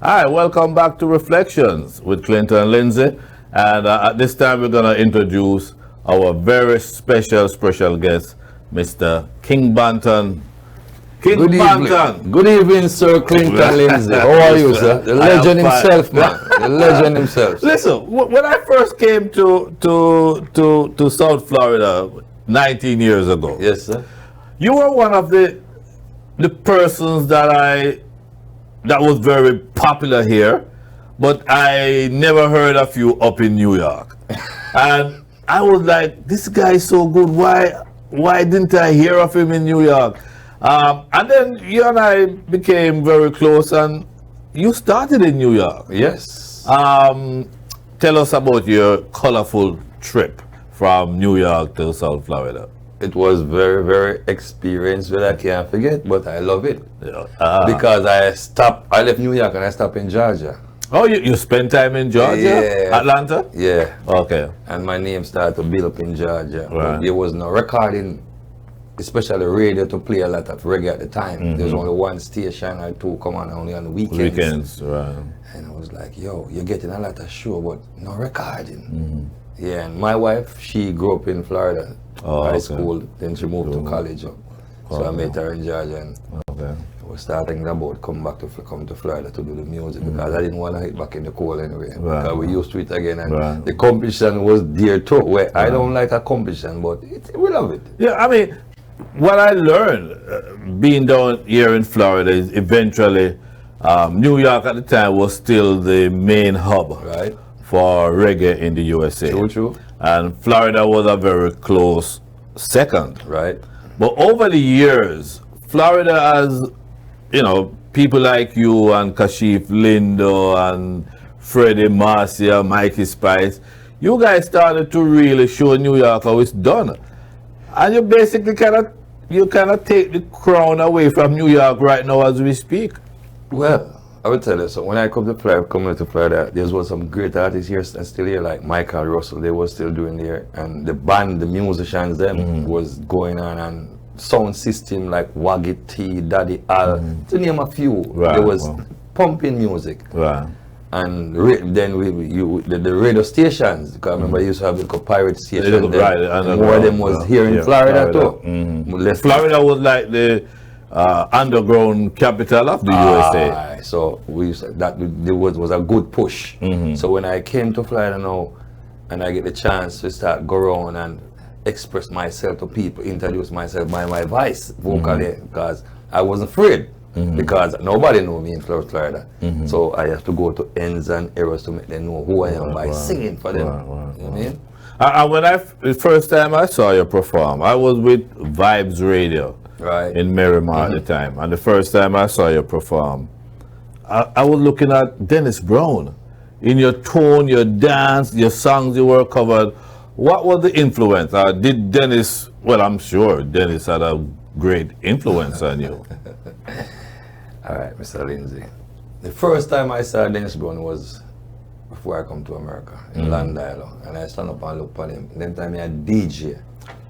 Hi, welcome back to Reflections with Clinton and Lindsay. And at this time, we're going to introduce our very special guest, Mr. King Banton. King Good Banton. evening. Good evening, Sir Clinton Lindsay. How are you, sir? The legend himself, man. The legend himself. Listen, when I first came to South Florida 19 years ago, Yes, sir. you were one of the persons that was very popular here, but I never heard of you up in New York. And I was like, this guy is so good. Why didn't I hear of him in New York? And then you and I became very close, and you started in New York. Yes. Tell us about your colorful trip from New York to South Florida. It was very experience that I can't forget, but I love it. Yeah. Because I left New York and I stopped in Georgia. Oh, you spent time in Georgia? Yeah. Atlanta? Yeah. Okay. And my name started to build up in Georgia. Right. But there was no recording, especially radio, to play a lot of reggae at the time. There was only one station or two come on only on the weekends. Right. And I was like, yo, you're getting a lot of show, but no recording. Yeah, and my wife, she grew up in Florida, high school, then she moved to college. So I met her in Georgia, and I was starting about come to Florida to do the music because I didn't want to hit back in the cold anyway. Because we used to it again, and the competition was there too. Where I don't like a competition, but we love it. Yeah, I mean, what I learned being down here in Florida is eventually New York at the time was still the main hub for reggae in the USA. True. And Florida was a very close second. Right. But over the years, Florida has, people like you and Kashif Lindo and Freddie Marcia, Mikey Spice, you guys started to really show New York how it's done. And you basically kind of take the crown away from New York right now as we speak. Well, I would tell you, so when I come to Florida, there was some great artists here and still here, like Michael Russell, they were still doing there. And the band, the musicians, them was going on, and sound system like Waggy T, Daddy Al, to name a few. There was pumping music. Right. And then the radio stations, because I remember I used to have a pirate station. And more of them was here in Florida too. Florida was like the underground capital of the USA. So we used that was a good push. So when I came to Florida now, and I get the chance to start go around and express myself to people, introduce myself by my voice vocally, because I wasn't afraid. Because nobody knew me in Florida. So I have to go to ends and errors to make them know who I am by singing for them. You know what I mean? And when the first time I saw you perform, I was with Vibes Radio in Miramar at the time. And the first time I saw you perform, I was looking at Dennis Brown. In your tone, your dance, your songs you were covered. What was the influence? Did Dennis, well, I'm sure Dennis had a great influence on you. All right, Mr. Lindsay. The first time I saw Dennis Brown was before I come to America, in Landilo. And I stand up and look at him. Then time I had DJ.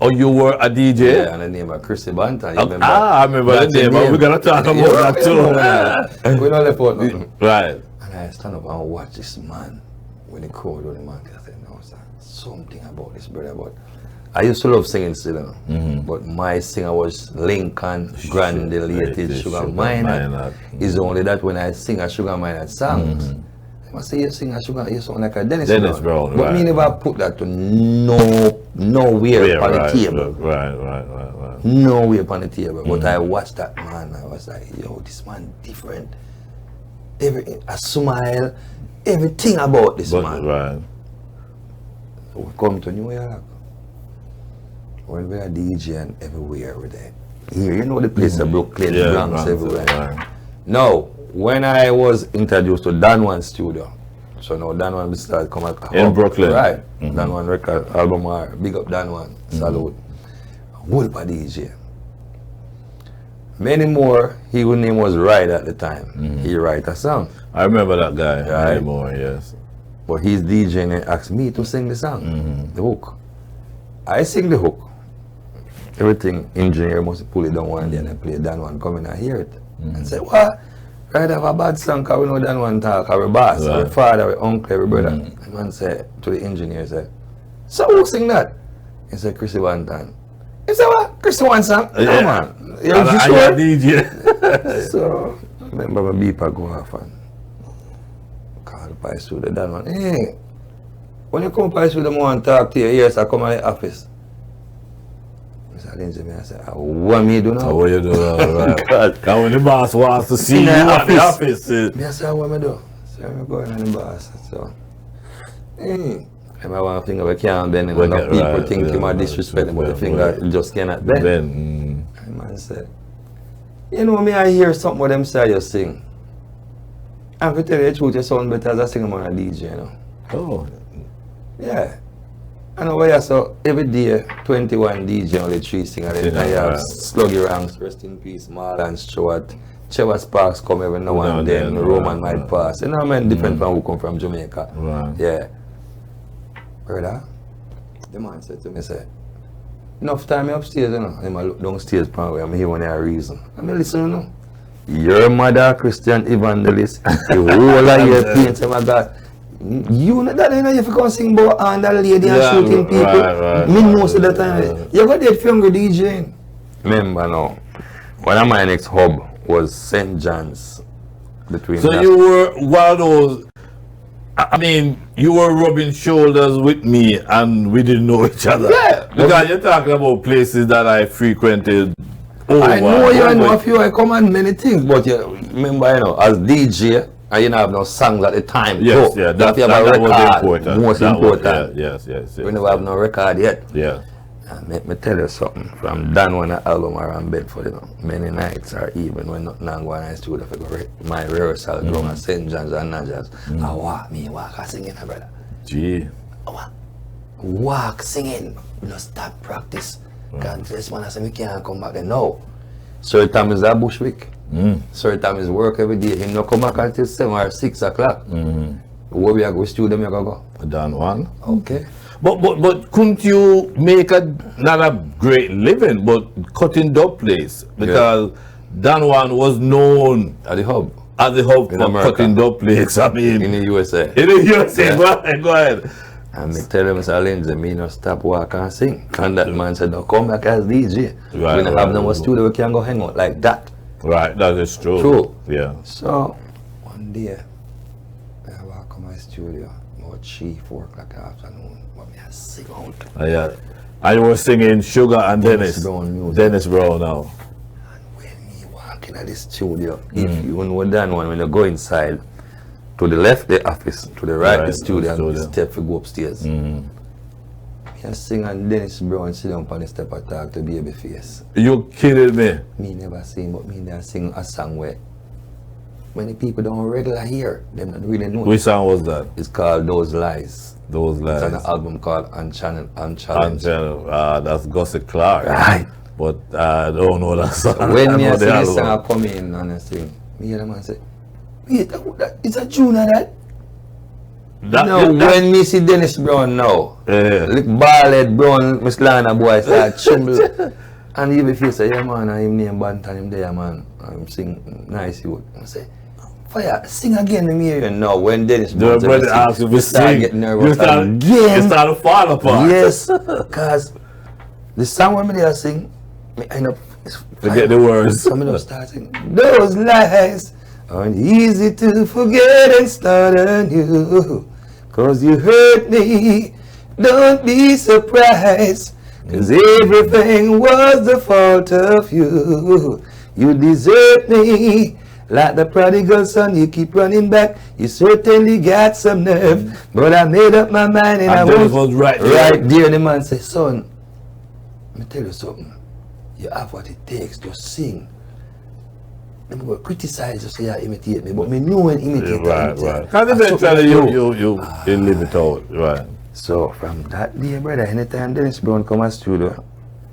Oh, you were a DJ? Yeah, and the name of King Banton. I remember the name. We're going to talk about that too. We don't left out nothing. Right. And I stand up and watch this man. When the crowd on the man, I said, no, sir, something about this brother. But I used to love singing still, but my singer was Lincoln Grandilated Sugar Minor. It's only that when I sing a Sugar Minor songs, I must say you sing a Sugar, you sound like a Dennis Brown. But me never put that to nowhere on the table. Right. Nowhere on the table. But I watched that man, I was like, yo, this man different. A smile, everything about this man. Right. So we come to New York. When we are DJing everywhere with that. Here, you know the place of Brooklyn, Bronx, everywhere. Right. Now, when I was introduced to Dan One Studio, so now Dan One started come out in Brooklyn. Right. Dan One record album, big up Dan One, salute. Good for DJ. Many more, his name was Ride at the time. He write a song. I remember that guy, Many More, yes. But he's DJing and asked me to sing the song, the hook. I sing the hook. Everything engineer must pull it down one day and I play Dan One, come in and hear it. And say, what? Right have a bad song because we know that one talk, our boss, our father, our uncle, our brother. The man said to the engineer, said, so who sing that? He said, King Banton. He said, what? King Banton? Yeah, man. You sure? DJ. So, I remember my beeper go off and call the Pice through the dad man. Hey, when you come Pice through the man talk to you, yes, I come to the office. Mr. Lindsay, I said, what me do now? What you do now, right? Because when the boss wants to see you at the office. I said, what me do? So I'm going to the boss. So, I want to think of a can bend and enough people think you might disrespect him, but the finger just cannot bend. The man said, you know me, I hear something what them say you sing. And to tell you the truth, you sound better as I sing on a DJ, you know. Oh. Yeah. I know why so every day 21 DJ only 3 singers. I have Sluggy Ranks, rest in peace, Marlon Stewart, Trevor Sparks come every now and then, Roman might pass. You know what I mean? Different from who come from Jamaica. Right. Yeah. Brother, the man said to me, say, enough time upstairs, you know. And I look downstairs probably, I'm here when I reason. I mean, listen, you know. Your mother Christian evangelist, the whole of your paints, oh my God. You know that, you know, if you come sing about and that lady and shooting people, me most of the time, you got that younger DJing. Remember now, one of my next hub was St. John's. Between so you were one of those, I mean, you were rubbing shoulders with me and we didn't know each other. Yeah. Because you're talking about places that I frequented. I know you, I know a few, I command many things, but you remember, you know, as DJ, and you don't have no songs at the time. Yes, so, yeah, that was important. Most important. Yes. We never have no record yet. Yeah. And let me tell you something, from Dan when the album around Bedford, you know, many nights or even when nothing going on in the studio, my rehearsal drum at St. John's and Najas, I walk singing, brother. Gee. Walk singing, just stop practice. Because this man I said, we can't come back there. No. Certain time is that Bushwick. Certain time is work every day. He not come back until 7 or 6 o'clock. Where we are going to studio, we are going to go? Done one. Okay. But couldn't you make not a great living, but cutting dub place? Because Dan One was known at the hub. At the hub for cutting dub place. I mean, in the USA. In the USA, go ahead. And me tell him, Mr. Lindsay, me no stop walk and sing. And that man said, no, come back as DJ. We don't have no more studio, we can go hang out like that. Right, that is true. True. Yeah. So, one day, I walk to my studio, about 3, 4 o'clock in the afternoon, but me I sing out. Yeah. And you were singing Sugar and Dennis Brown music. Dennis Brown now. And when me walk in the studio, if you know that one, when you go inside, to the left, the office, to the right, the studio, and the step to go upstairs. I sing and Dennis Brown sit down on the step and talk to Babyface. You kidding me? Me never sing, but me there sing a song where many people don't regular hear, them don't really know. Which song was that? It's called Those Lies. Those Lies. It's on an album called Unchallenged. That's Gossip Clark. Right. But I don't know that song. When me I sing this song, I come in and I sing. Me hear the man say, wait, it's a tune of that? When me see Dennis Brown now, like bald-head Brown, Miss Lana boy start tremble. And he be feel say, yeah man, I'm name Banton, him there man. I'm sing nice you. I say, fire, sing again to me. And now when Dennis Brown ask you to sing, get nervous again. You start to fall apart. Yes, because the song when me there sing, me end up forget the words. So me start singing, those lies aren't easy to forget and start anew. Cause you hurt me, don't be surprised. Cause everything was the fault of you. You desert me, like the prodigal son, you keep running back. You certainly got some nerve. But I made up my mind and I was right there. And the man said, son, let me tell you something. You have what it takes to sing. They will criticize you, say you imitate me, but me know and imitate. Right. Because eventually you live it out, right. So from that day, brother, anytime Dennis Brown come to the studio,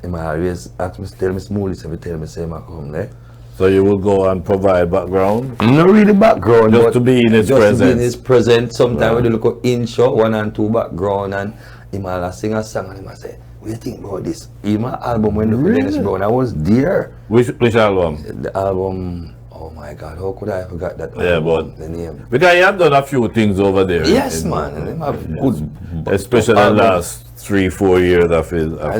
he always ask me, tell me smoothly, so he tell me, say, I come there. So you will go and provide background? Not really background, just to be in his presence. Just to be in his presence. Sometimes we do look at intro, 1 and 2 background, and he might sing a song, and he might say, what do you think about this? In my album when the Dennis Brown, I was there. Which album? The album, Oh my God, how could I forget that? Yeah, but the name. Because you have done a few things over there. Yes, man. And them have good, especially the last 3-4 years of his life.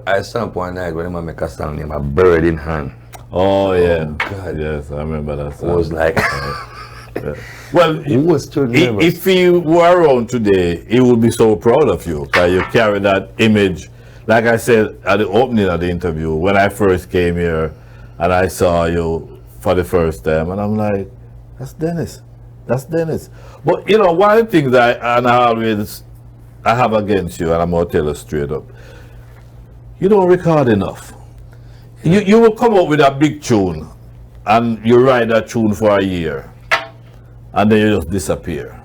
I stand up one night when I make a song named A Bird in Hand. Oh yeah. God. Yes, I remember that song. It was like yeah. Well, if he were around today, he would be so proud of you because you carry that image. Like I said at the opening of the interview, when I first came here and I saw you for the first time, and I'm like, that's Dennis. That's Dennis. But you know, one of the things I have against you, and I'm gonna tell you straight up, you don't record enough. You will come up with a big tune and you write that tune for a year and then you just disappear.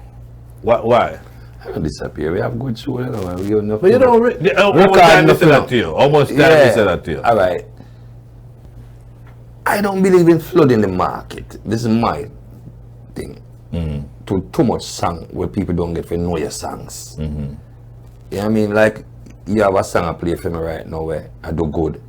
Why? I don't disappear. We have good tune, you know. But you don't almost time to say that to you. Almost time to say that to you. All right. I don't believe in flooding the market. This is my thing. Too much song where people don't get to know your songs. You know what I mean? Like, you have a song I play for me right now where I do good.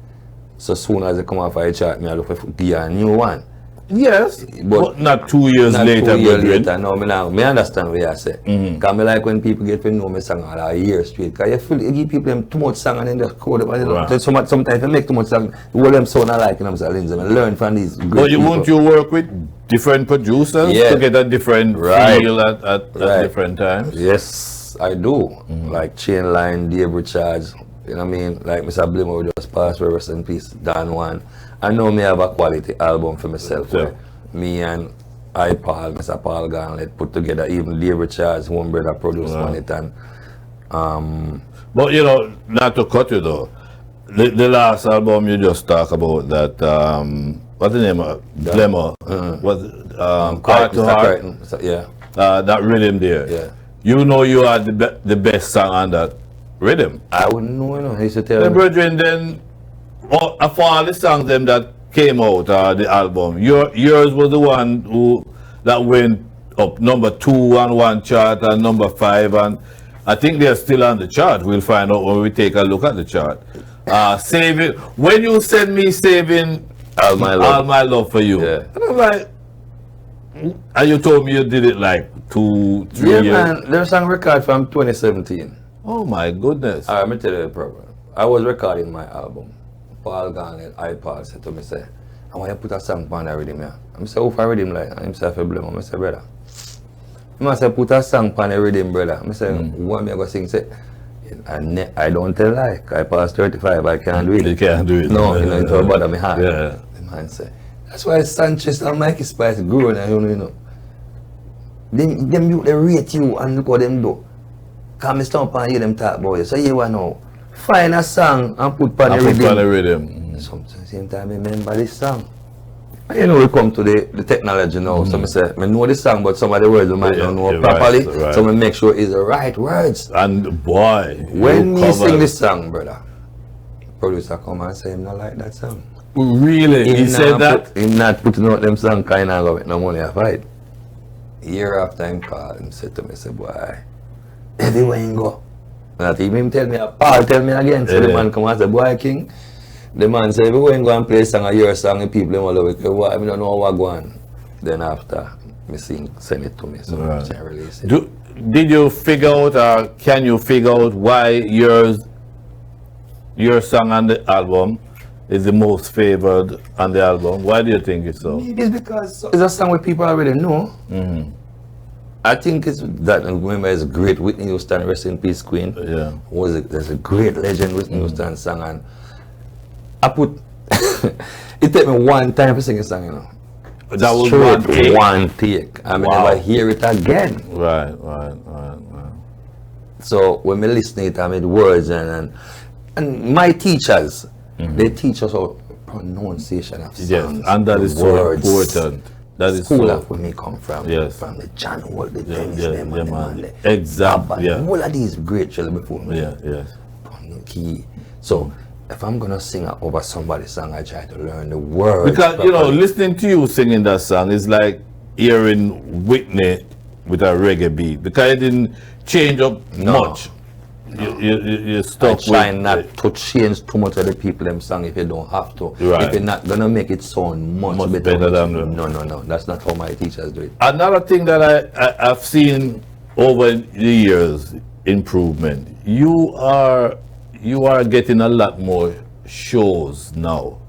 So soon as I come off a chart, I look for a new one. Yes, but not 2 years later. 2 years later, no, I understand what you say. Because I like when people get to know me song all a year straight. Because you give people them too much song and then just code them. Right. Sometimes you make too much song, all them sound alike, and I'm saying, Lindsay, I learn from these great But won't you work with different producers to get a different feel at different times? Yes, I do. Like Chain Line, Dave Richards, you know what I mean? Like Mr. Blimmer just passed away, rest in peace, Dan One. I know me have a quality album for myself. Where me and Mr. Paul Garnett put together, even Dave Richards, one brother produced on it. And, but you know, not to cut you though, the last album you just talk about that, what's the name of Blimmer? Heart to Heart? So, yeah. That rhythm there. Yeah. You know you are the best song on that rhythm. I wouldn't know, you know. He used to tell me. Brethren, then, for all the songs them that came out, the album, yours was the one that went up number 2 on one chart and number 5, and I think they're still on the chart. We'll find out when we take a look at the chart. Saving, when you send me Saving All My Love for You, and I'm like, and you told me you did it like 2-3 years. Yeah, man, there's a record from 2017. Oh my goodness. Let me tell you the problem. I was recording my album. Paul Garnett, Paul said to me, say, I want you to put a song on the rhythm here. I said, how rhythm like? And he said, I blame. I said, brother. I said, put a song on the rhythm, brother. I said, what am I going to sing? Say, I don't tell like. I passed 35, I can't do it. You can't do it. No, you know, it's all bother me hard. Yeah. The man said, that's why Sanchez and Mikey Spice growing, you know. Them they rate you and look what them do. Come stomp and hear them talk about you. So you want to know, find a song and put on the rhythm. Sometimes same time I remember this song. And you know we come to the technology now. So I say, I know the song, but some of the words I might not know properly. Right. So I make sure it's the right words. And boy, when me sing this song, brother, producer come and say him not like that song. Really? He said that? Him not putting out them song kind of go with no money I fight. Year after him call him said to me, say, boy, everywhere you go. Not even him tell me, Paul tell me again. So the man come and say, boy King, the man say, everywhere you go and play a song, I hear a song, and people all over, I don't know what go on. Then after, me send it to me, so I can release it. Did you figure out, or can you figure out why your song on the album is the most favored on the album? Why do you think it's so? Maybe it's because it's a song where people already know. I think it's that, remember, it's a great Whitney Houston, rest in peace, Queen. Yeah. There's a great legend Whitney Houston song, and I put, it took me one time to sing a song, you know. That was one take. I never hear it again. Right. So when I listen to it, I made words, and my teachers, they teach us how pronunciation of songs. Yes, and that is words. So important. That is school so of where me come from. Yes. From the John Wall, the Dennis, them, man. Exactly. All of these great children before me. Yeah, yes. Key. So if I'm gonna sing over somebody's song, I try to learn the words. Because you know, listening to you singing that song is like hearing Whitney with a reggae beat. Because it didn't change up much. you're stuck with. Try not to change too much of the people them song if you don't have to. Right. If you're not gonna make it sound much better than no. That's not how my teachers do it. Another thing that I've seen over the years, improvement. You are getting a lot more shows now.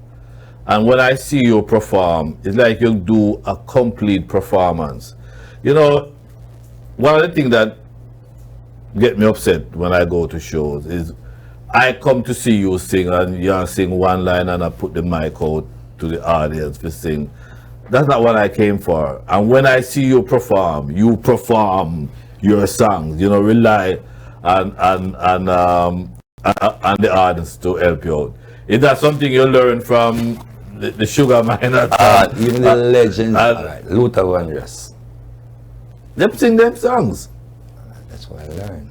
And when I see you perform, it's like you do a complete performance. You know, one of the things that get me upset when I go to shows is I come to see you sing and you sing one line and I put the mic out to the audience to sing. That's not what I came for. And when I see you perform your songs, you know, rely on the audience to help you out. Is that something you learned from the Sugar Miner? Even the legends, Luther Vandross. Them sing them songs. That's what I learned.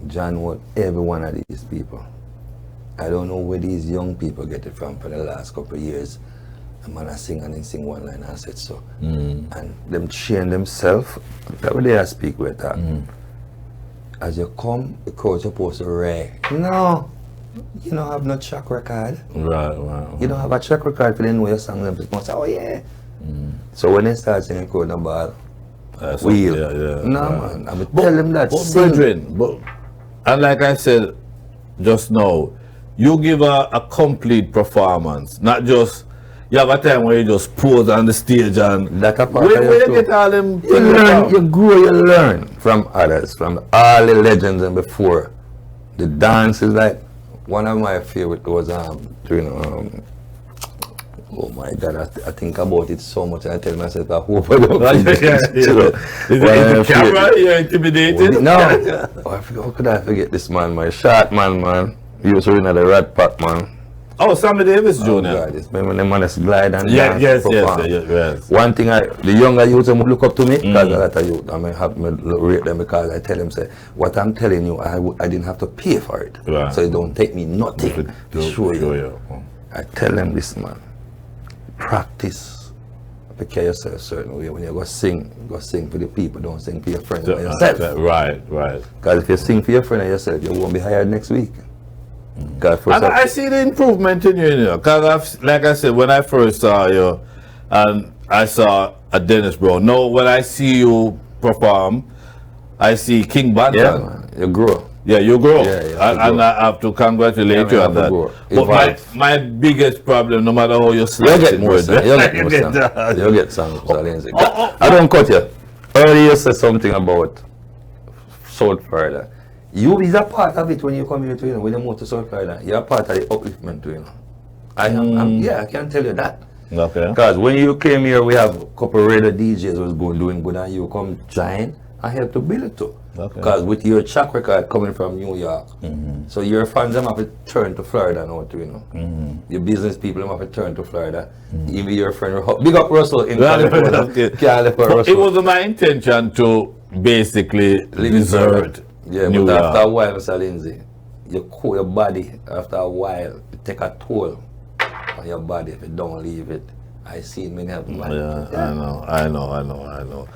John Wood, every one of these people. I don't know where these young people get it from for the last couple of years. The man I sing and then sing one line and said so. And them train themselves. That's what they speak with that. As you come, the crowd's supposed to react. No, you don't have no track record. Right. You don't have a track record for them know your song. Them people say, oh yeah. So when they start singing crowd no ball, wheel. Yeah. No man, I would tell them that. But and like I said just now, you give a complete performance, not just you have a time where you just pose on the stage and that part where you get all them you learn, you grow, you learn from others, from all the legends and before. The dance is like one of my favorite was oh my God, I think about it so much and I tell myself I hope I don't the camera, you're intimidated? No. How could I forget this man, short man. He was running the Rat Pack, man. Oh, Sammy Davis Jr. Oh God, remember the man is glide and dance. Yes. One thing the younger youth would look up to me, because a lot of youth, I may have me rate them because I tell them, say, what I'm telling you, I didn't have to pay for it. Right. So it don't take me nothing to show you. I tell them this, man, practice, prepare yourself a certain way. When you go sing for the people, don't sing for your friends or yourself. Right. Because if you sing for your friend or yourself, you won't be hired next week. And I see the improvement in you, because like I said, when I first saw you, and I saw a Dennis Brown. Now when I see you perform, I see King Banton. Yeah, man, you grow. Yeah, you grow. Yeah, and I have to congratulate you on that. But my biggest problem, no matter how you slice it, you'll get some. Lindsay. I don't cut you. Earlier you said something about South Florida. You is a part of it when you come here to, when you move to South Florida. You're a part of the upliftment too, I can tell you that. Okay. Because when you came here, we have a couple of radio DJs was doing good, and you come join and help to build it too. Because with your track record coming from New York, so your fans have to turn to Florida now too, Your business people have to turn to Florida. Even your friend, big up Russell in California. It wasn't my intention to basically desert. Yeah, New but York. after a while, Mr. Lindsay, your body, after a while, it take a toll on your body if you don't leave it. I see many of them. Yeah, I know.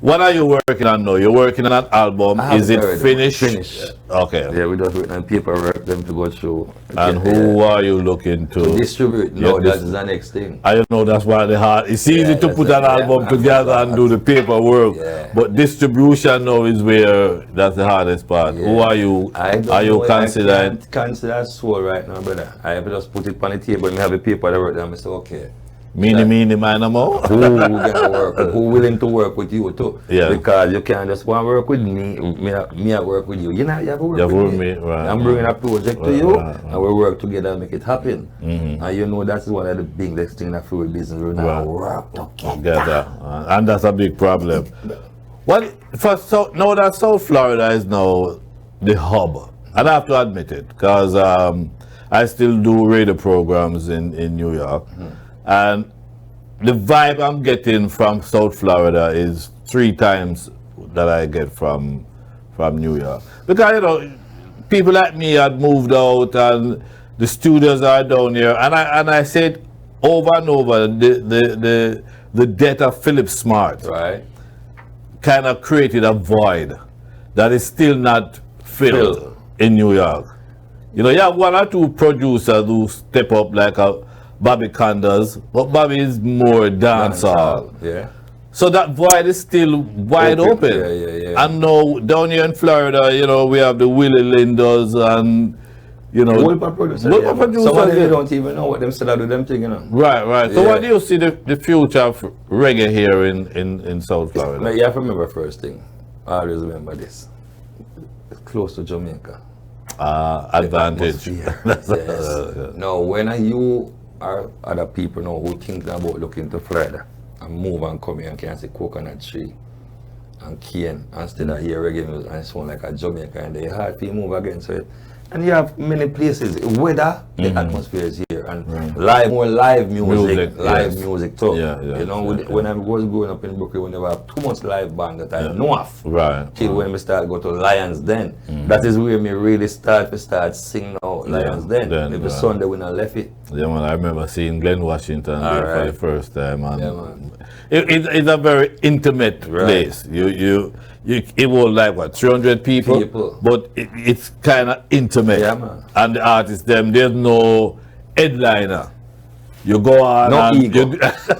What are you working on now? You're working on an album. Is it finished? Finished. Okay. Yeah, we just written on paperwork them to go through. And who are you looking to distribute? No, that's the next thing. I know that's why the hard. It's easy to put an album together and do the paperwork, but distribution now is where that's the hardest part. Who are you? Are you considering? Consider soul right now, brother. I have just put it on the table and have the paper that work there. I say okay. Mini, minimo. Who gonna work? Who willing to work with you too? Yeah. Because you can't just want to work with me. Me I work with you. You have to work with me. Right. I'm bringing a project to you, and we work together and make it happen. And you know that's one of the biggest things that food business we now work together. And that's a big problem. Well, now that South Florida is now the hub, and I have to admit it, because I still do radio programs in New York. And the vibe I'm getting from South Florida is 3 times that I get from New York. Because, people like me had moved out and the studios are down here. And I said over and over, the death of Philip Smart kind of created a void that is still not filled. in New York. You know, you have one or two producers who step up like a Bobby Condas, but Bobby is more dancehall. Yeah. So that void is still wide open. Yeah. And now down here in Florida, you know, we have the Willie Lindas and, you know, producers. Some of them don't even know what them still do them thing, you know. Right. So what do you see the future of reggae here in South Florida? You have to remember first thing. I always remember this. It's close to Jamaica. Advantage. Yes. Now, when you or other people know who think about looking to Florida and move and come here and can see coconut tree and cane and still hear reggae music and sound like a Jamaica and they hard to move again. So and you have many places. Weather, the atmosphere is here, and more live music too. You know, when I was growing up in Brooklyn, we never have too much live band that I know of. Right. Till when we start go to Lions Den, that is where me really start sing now Lions Den. Every Sunday when I left it. Yeah, man, I remember seeing Glen Washington there for the first time, and man. It's a very intimate place. It was like what 300 people. But it's kind of intimate. Yeah, man. And the artists there's no headliner. You go on no and ego.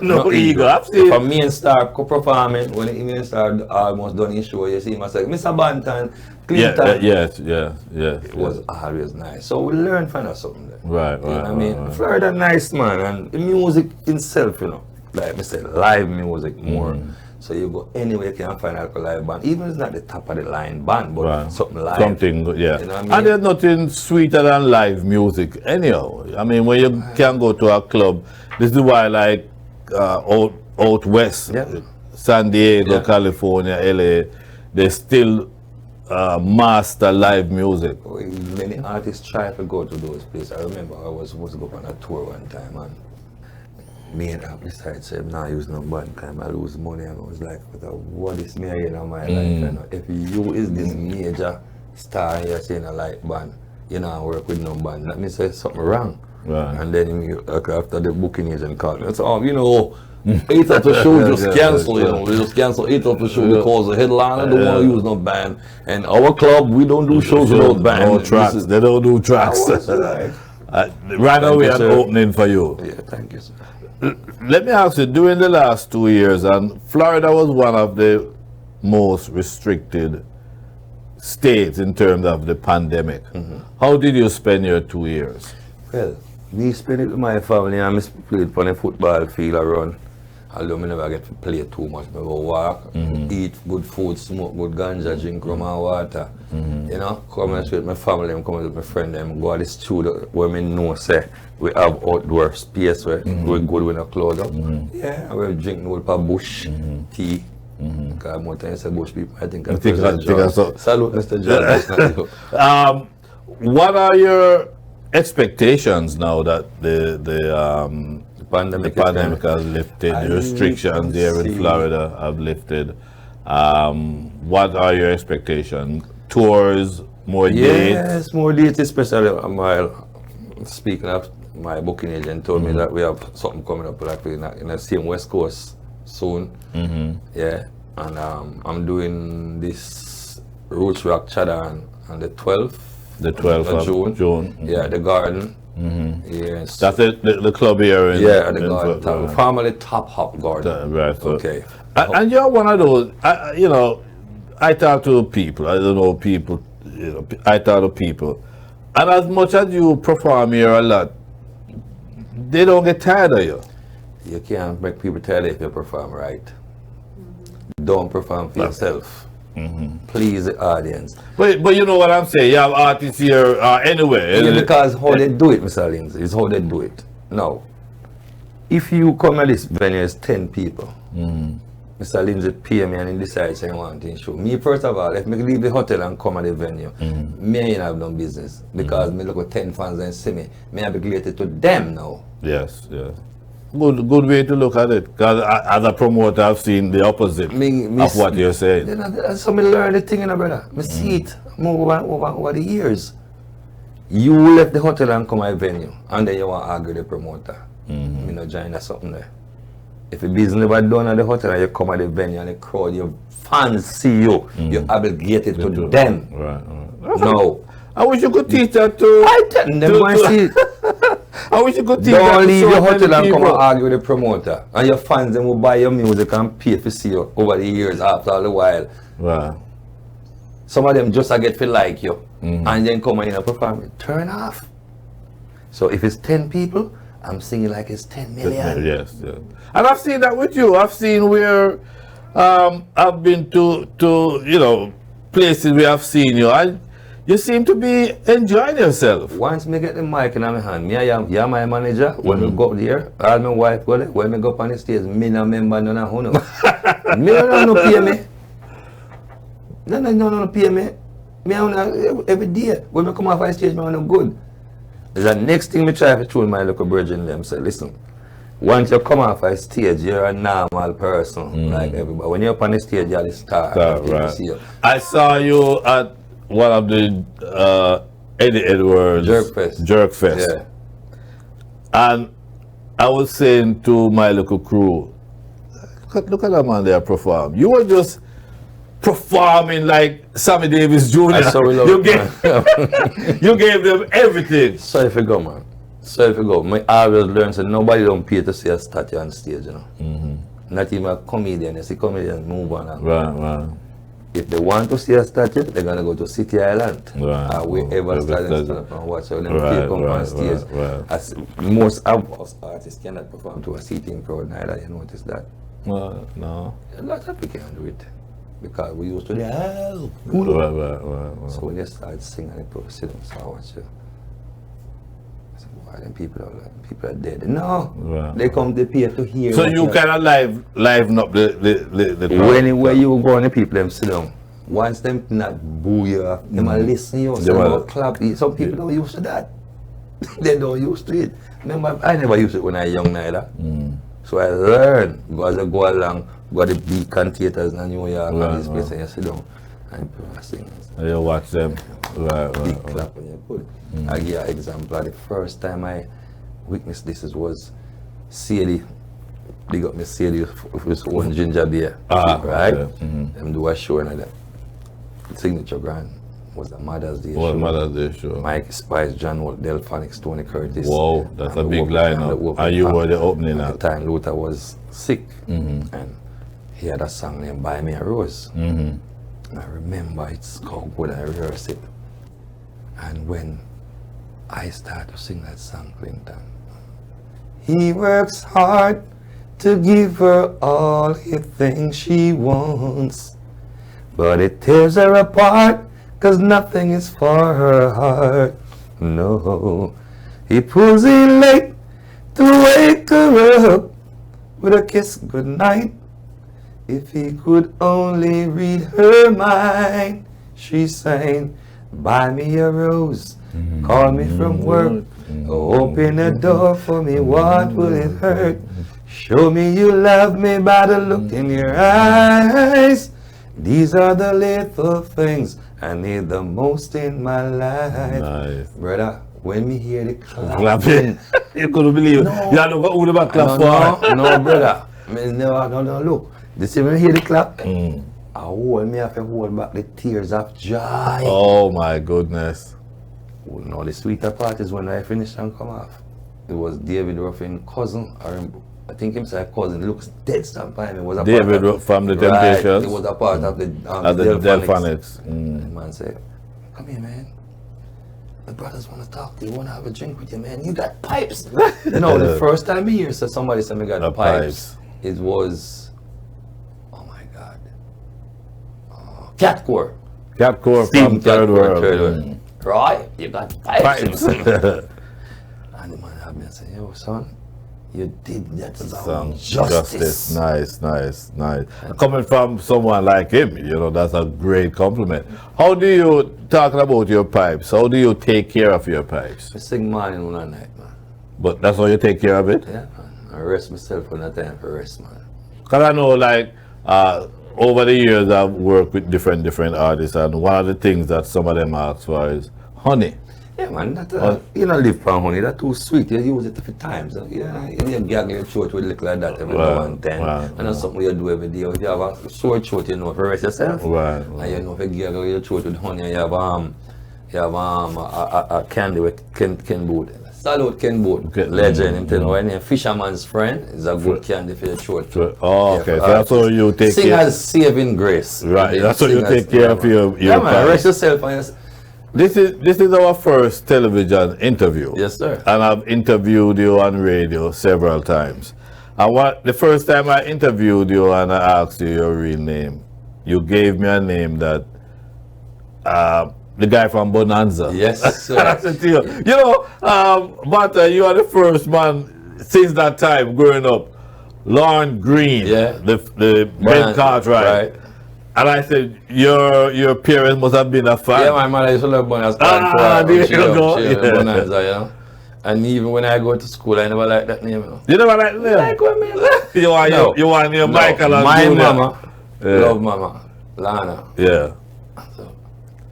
no ego. If a main star performing, when the main star almost done his show, you see him say, Mr. Banton, Clinton. Yes. It was always nice. So we learn from that something there. Right. I mean, Florida nice, man, and the music itself, you know, like I said, live music more. So you go anywhere you can find a live band. Even if it's not the top of the line band, but something live. Something, yeah. You know what I mean? And there's nothing sweeter than live music anyhow. I mean, when you can go to a club, this is why like out west, San Diego, California, LA, they still master live music. Many artists try to go to those places. I remember I was supposed to go on a tour one time and me and I decided to nah, use no band time, I lose money, and I was like, what is me again in my life? You know? If you is this major star and you're saying a light band, you know, I work with no band, that means there's something wrong. Right. And then after the booking agent called me, I said, you know, 8 of the show just cancel, you know, we just cancel 8 of the show because the headliner don't want to use no band. And our club, we don't do shows without band. No tracks, they don't do tracks. Right now we are opening for you. Yeah, thank you, sir. Let me ask you, during the last 2 years, and Florida was one of the most restricted states in terms of the pandemic. How did you spend your 2 years? Well, me spend it with my family and I played on the football field around. Although I never get to play too much, I go walk, eat good food, smoke good ganja, drink rum and water. You know, come and with my family, I'm coming with my friend, them go to the studio where I know say we have outdoor space where we're good with a clothes up. Yeah, we're drinking with a bush, tea. Because more times say bush people, I think I'm Salute, Mr. George. What are your expectations now that the pandemic has lifted, the restrictions there in Florida have lifted? What are your expectations? Tours, more dates? Yes, more dates, especially speaking of my booking agent told me that we have something coming up like in the same West Coast soon. Yeah, and I'm doing this Roots Rock Chadan on the 12th. The 12th of June. Yeah, the Garden. Yes. That's the club here in the Garden. Formerly Top Hop Garden. Right. Okay. And you're one of those, you know, I talk to people, I don't know people, you know, I talk to people. And as much as you perform here a lot, they don't get tired of you. You can't make people tired if you perform right. Don't perform for yourself. Please the audience. But you know what I'm saying, you have artists here anyway. Yeah, because how they do it, Mr. Lindsay, is how they do it. Now, if you come at this venue as 10 people, Mr. Lindsay pay me and he decides I want to show. Me, first of all, if me leave the hotel and come at the venue, me ain't have no business. Because me look at 10 fans and see me, me have related to them now. Yes. Good way to look at it. Because as a promoter, I've seen the opposite of what you're saying. So me learn the thing, brother. Me see it over the years. You left the hotel and come at the venue, and then you want to argue the promoter. You know, join us something there. If the business never done at the hotel and you come at the venue and the crowd, your fans see you, you're obligated to them. Right. No. I wish you could teach that to. I tell them, go and see it. I wish you could teach that Don't to leave so your many hotel and come and people. argue with the promoter. And your fans them will buy your music and pay to see you over the years after all the while. Wow. Some of them just get to like you and then come in and perform. Turn off. So if it's 10 people, I'm singing like it's 10 million. Yes, yes. And I've seen that with you. I've seen where I've been to you know, places where I've seen you, and you seem to be enjoying yourself. Once me get the mic in my hand, me I am my manager. When we go there, all my wife go there. When me go up on the stage, me no member none of who know. Me no pay me. No pay me. Me on every day. When me come off the stage, me on good. The next thing me try to tell my little virgin them say, listen, once you come off a stage, you're a normal person like everybody. When you're up on the stage, you're the star. Right. See you. I saw you at one of the Eddie Edwards Jerk Fest. Yeah. And I was saying to my little crew, look at that man there perform. You were just performing like Sammy Davis Jr. You gave them everything. So if you go, man. So if you go, my always learn that nobody don't pay to see a statue on stage, you know. Not even a comedian. You see comedians move on. Right. If they want to see a statue, they're gonna go to City Island. Right. Or wherever stand up and watch. So them people come on stage. As most of us artists cannot perform to a seating crowd neither. You notice that? Well, no. A lot of people can do it. Because we used to the hell. Right. So when they start singing, people sit and start watching. I said, why them people are dead? No, they come to pay to hear. So you kind of liven up the Anywhere you go and the people them sit down. Once them not boo you, them a listen you, so clap. Some people don't used to that. They don't used to it. Remember, I never used it when I was young neither. So I learned as I go along. Got the big theaters in New York and this place, and you sit down and people are singing. And you watch them. Big clap when you put it. I give you an example. The first time I witnessed this was Sadie. They got me Sadie with his own ginger beer. Right? Them do a show and that. Signature Grand was the Mother's Day show. Mother's Day show. Mike Spice, John Holt, Delphonics, Tony Curtis. Whoa, that's a big lineup. And you were the opening at the time Luther was sick. And he had a song named Buy Me a Rose. And I remember it's called good and I rehearsed it. And when I started to sing that song, Clinton, he works hard to give her all he thinks she wants, but it tears her apart, 'cause nothing is for her heart. No, he pulls in late to wake her up with a kiss goodnight. If he could only read her mind, she's saying, buy me a rose, call me from work, open the door for me, what will it hurt? Show me you love me by the look in your eyes. These are the little things I need the most in my life. Nice. Brother, when me hear the clapping, you couldn't believe it. You don't know what about clap for. No, brother. Me never, no, look. This when me hear the clap, I have to hold back the tears of joy. Oh my goodness. Well, no, the sweeter part is when I finished and come off. It was David Ruffin's cousin, I think himself cousin, looks dead stamp by me. Was a David from the Temptations. It was a part of the Delphonics. The man said, come here, man. The brothers want to talk to you, want to have a drink with you, man. You got pipes. No, the first time I hear somebody said me got the pipes, it was, oh my God, Catcore. Catcore from Third World. Right, you got pipes. And the man had me and said, yo, son, you did that song justice. Nice. Coming from someone like him, you know, that's a great compliment. How do you, talking about your pipes, how do you take care of your pipes? I sing morning and night, man. But that's how you take care of it? Yeah, man. I rest myself when I time for rest, man. Because I know, like, over the years I've worked with different artists, and one of the things that some of them ask for is honey. Yeah, man, that, you don't live for honey, that's too sweet. You use it a few times. You gag your throat with a little like that every now and then. And that's something you do every day. If you have a sore throat, you know, for rest yourself. And you know, if you gag your throat with honey, you have You have a candy with Ken Boot. Salute Ken Boot, Okay. legend. Him tell you, when Fisherman's Friend is a good candy for your throat. Oh, Yeah, okay. for So that's how you take care. Singers saving grace. Right. Yeah, That's how you singers, take care of your yeah, man. pals. Rest yourself on yourself. This is our first television interview. Yes, sir. And I've interviewed you on radio several times. And the first time I interviewed you and I asked you your real name, you gave me a name that the guy from Bonanza. Yes, I sir. said to you, but you are the first man since that time growing up. Lauren Green, Yeah. the Ben Cartwright. Right. And I said, your parents must have been a fan. Yeah, my mother used to love Bonanza. There you go. She Yeah. Bonanza, you know. And even when I go to school, I never like that name. You know. You never like them? Like what me? You want your No, Michael and my Julia. mama, Yeah. love mama, Lana. Yeah. So,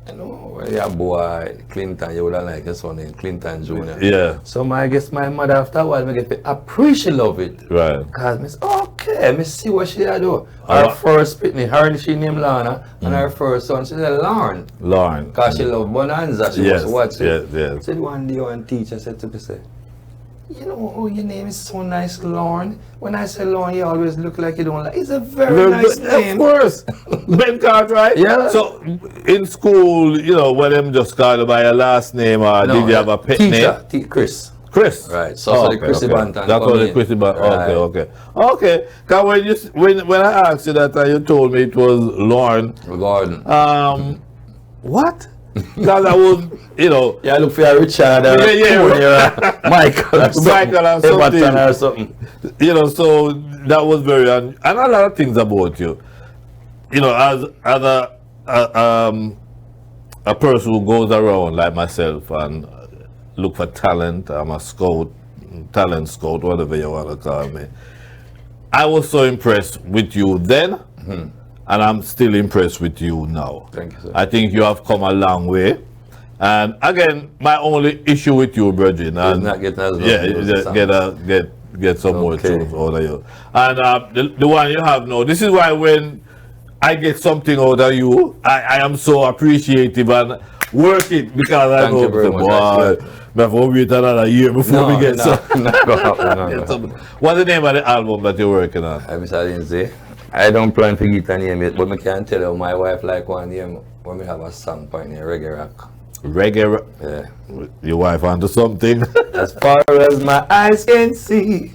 I know, when you're a boy, Clinton, you would have liked your son named Clinton Jr. Yeah. So I guess my mother after a while, I get to appreciate love it. Right. Because I say, okay, I see what she do. Her first pitney, her she named Lana, and her first son, she said Lauren. Lauren. Because she loved Bonanza, she Yes, was watching. yes. Said one day one teacher said to me, say, you know, your name is so nice, Lauren. When I say Lauren, you always look like you don't like. It's a very nice name. Of course. Ben Cartwright. Yeah. So in school, when them just called you by your last name, or No, did you have a pet teacher, name? Chris. Chris. Right. So the Chrissy Banton. That's how the Chrissy Banton. Right. Okay. Because when I asked you that, you told me it was Lauren. Gordon. What? Because I was, Yeah, look for your Richard or Michael or something. Michael or something. Everton or something. So that was very, and a lot of things about you. As a person who goes around like myself and look for talent, I'm a scout, talent scout, whatever you want to call me. I was so impressed with you then, and I'm still impressed with you now. Thank you, sir. I think you have come a long way. And again, my only issue with you, Bridget, and not getting as get some more Okay. truth out of you. And the one you have now, this is why when I get something out of you, I am so appreciative and work it, because I Thank you know, very much. boy, before we wait another year before we get some. No. What's the name of the album that you're working on? Mr. Lindsay, I don't plan to get a name yet, but I can tell you my wife like one name when we have a song point in reggae rock. Reggae rock? Yeah. Your wife onto something? As far as my eyes can see,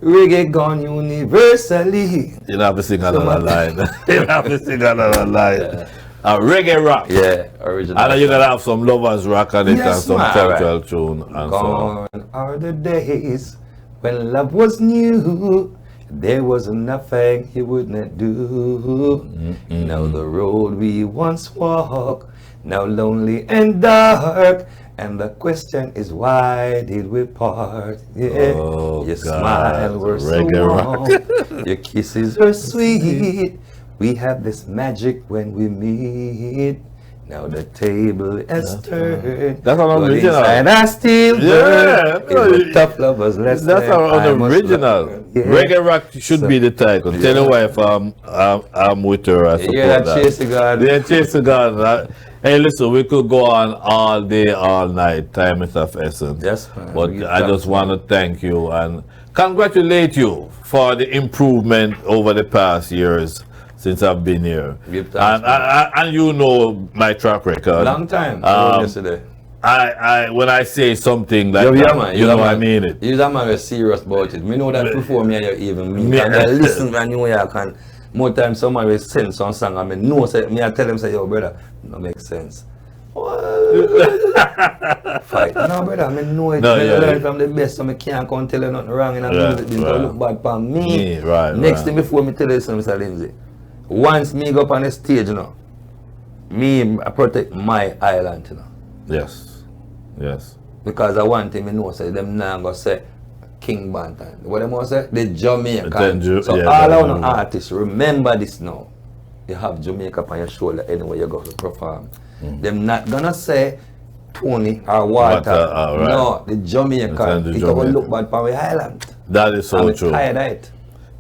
reggae gone universally. You have to sing another line. You have to sing another line. Reggae rock. Yeah, original. And then you're gonna have some lovers rock on it, Yes, and some man. cultural tune and so on. Gone are the days when love was new. There was nothing he would not do. Now the road we once walked, now lonely and dark. And the question is, why did we part? Yeah, Oh, your God. smile were so Reggae warm, your kisses are sweet. We have this magic when we meet. Now the table has turned. That's an but original. inside I still Yeah, burn. If we're tough lovers, let's That's an original. Reggae rock should be the title. Tell your wife I'm with her. I support Yeah, that. chase the God. Yeah, chase the God. Hey, listen, we could go on all day, all night. Time is of essence. Yes, man. But We I thank just you. want to thank you and congratulate you for the improvement over the past years since I've been here. Give thanks, And you know my track record. Long time. Yesterday. When I say something like Yeah, that, man. you know I mean it. You're a man who's serious about it. Me know that before me and you even meet. Me- And I listen to New York and more times someone will send some song and me know, say, me I tell them, say, yo, brother, no make sense. Fight. No, brother, I know it. No, I yeah. learn from the best, so I can't come tell you nothing wrong in the Right, music. It right. don't look bad for me. Right, Next right. thing before me tell you something, Mr. Lindsay. Once me go up on the stage, I protect my island, Yes. Yes. Because I want him to know, say, them now go say, King Banton. What them want to say? The Jamaican. So yeah, all the- our artists, remember this now. You have Jamaica on your shoulder anywhere you go to perform. Them not gonna say Tony or Walter. Right. No, the Jamaican. It's the It will Jamaican. look bad for the island. That is so I'm true. tired of it.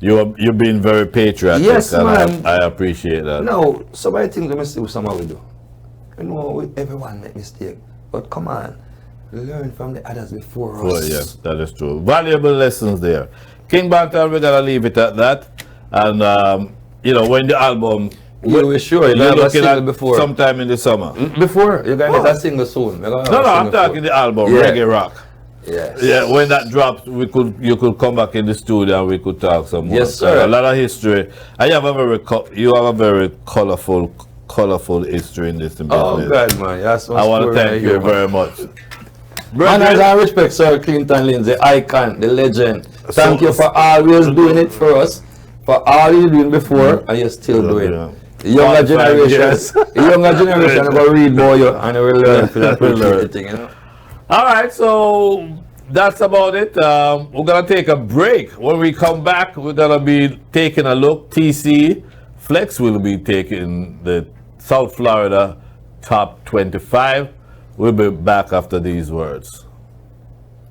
You're being very patriotic, Yes, and man. I appreciate that. No, so many things let me see what someone will do. You know, everyone make mistake. But come on, learn from the others before us. Well, yes, that is true. Valuable lessons there. King Banton, we're gonna leave it at that. And you know, when the album, we're sure you're gonna have a single before. Sometime in the summer. Before you're gonna get a single soon. No, I'm talking the album, Reggae Rock. Yes. Yeah, when that drops, you could come back in the studio and we could talk some more. Yes, sir. A lot of history. You have a very colorful history in this business. Oh God, man, that's I want to thank you very much. Manners and respect, Sir Clinton Lindsay, icon, the legend. Thank you for always doing it for us, for all you doing before, and you're still doing it. The younger generation will read more you and will learn for that thing, you know. All right, so that's about it. We're gonna take a break. When we come back, we're gonna be taking a look. TC Flex will be taking the South Florida Top 25. We'll be back after these words.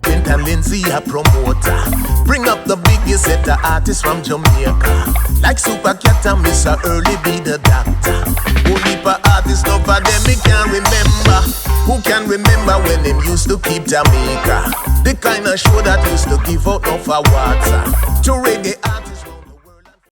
And Lindsay a promoter. Bring up the biggest set of artists from Jamaica. Like Super Cat and Mr. Early be the doctor. Only for artists, no for them me can't remember. Who can remember when them used to keep Jamaica? The kind of show that used to give out no for water. To reggae